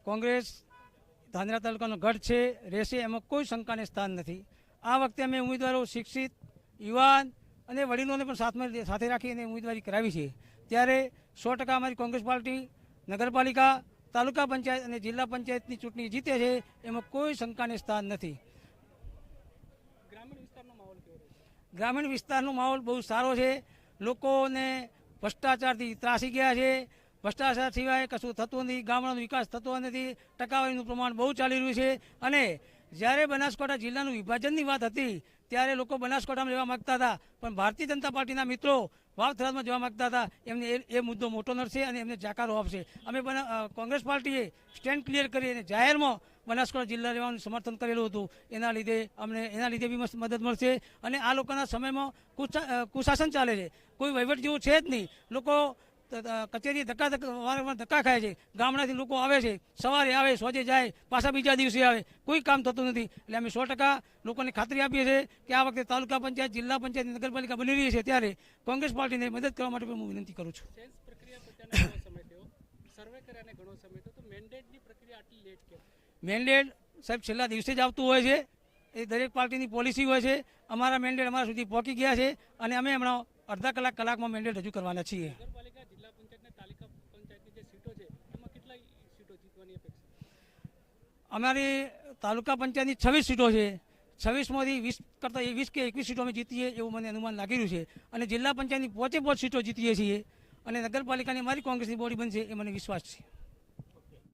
કોંગ્રેસ ધાનેરા તાલુકાનો ગઢ છે, રહેશે, એમાં કોઈ શંકાને સ્થાન નથી. આ વખતે અમે ઉમેદવારો શિક્ષિત, યુવાન અને વડીલોને પણ સાથે રાખી અને ઉમેદવારી કરાવી છે. ત્યારે 100% અમારી કોંગ્રેસ પાર્ટી નગરપાલિકા, તાલુકા પંચાયત અને જિલ્લા પંચાયતની ચૂંટણી જીતે છે, એમાં કોઈ શંકાને સ્થાન નથી. ગ્રામીણ વિસ્તારનો માહોલ બહુ સારો છે. લોકોને ભ્રષ્ટાચારથી ત્રાસી ગયા છે. ભ્રષ્ટાચાર સિવાય કશું થતું નથી. ગામડાનો વિકાસ થતો નથી. ટકાવારીનું પ્રમાણ બહુ ચાલી રહ્યું છે. અને જ્યારે બનાસકાંઠા જિલ્લાનું વિભાજનની વાત હતી ત્યારે લોકો બનાસકાંઠામાં જવા માગતા હતા, પણ ભારતીય જનતા પાર્ટીના મિત્રો વાવ થરાદમાં જવા માગતા હતા. એમને એ મુદ્દો મોટો નડશે અને એમને જાકારો આપશે. અમે કોંગ્રેસ પાર્ટીએ સ્ટેન્ડ ક્લિયર કરી અને જાહેરમાં બનાસકાંઠા જિલ્લા લેવાનું સમર્થન કરેલું હતું. એના લીધે બી મદદ મળશે. અને આ લોકોના સમયમાં કુશાસન ચાલે છે, કોઈ વહીવટ જેવું છે જ નહીં. લોકો કચેરી ધક્કા ખાય છે. ગામડાથી લોકો આવે છે, સવારે આવે, સોજે જાય, પાછા બીજા દિવસે આવે, કોઈ કામ થતું નથી. એટલે અમે 100% લોકોને ખાતરી આપીએ છીએ કે આ વખતે તાલુકા પંચાયત, જિલ્લા પંચાયત, નગરપાલિકા બની રહી છે, ત્યારે કોંગ્રેસ પાર્ટીને મદદ કરવા માટે પણ હું વિનંતી કરું છું. મેન્ડેટ સાહેબ છેલ્લા દિવસે જ આવતું હોય છે. એ દરેક પાર્ટીની પોલિસી હોય છે. અમારા મેન્ડેટ અમારા સુધી પહોંચી ગયા છે અને અમે હમણાં અડધા કલાકમાં મેન્ડેટ રજૂ કરવાના છીએ. અમારી તાલુકા પંચાયતની 26 સીટો છે. 26માંથી 20 કરતાં 20 કે 21 સીટો અમે જીતીએ એવું મને અનુમાન લાગી રહ્યું છે. અને જિલ્લા પંચાયતની 5 સીટો જીતીએ છીએ. અને નગરપાલિકાની અમારી કોંગ્રેસની બોડી બનશે એ મને વિશ્વાસ છે.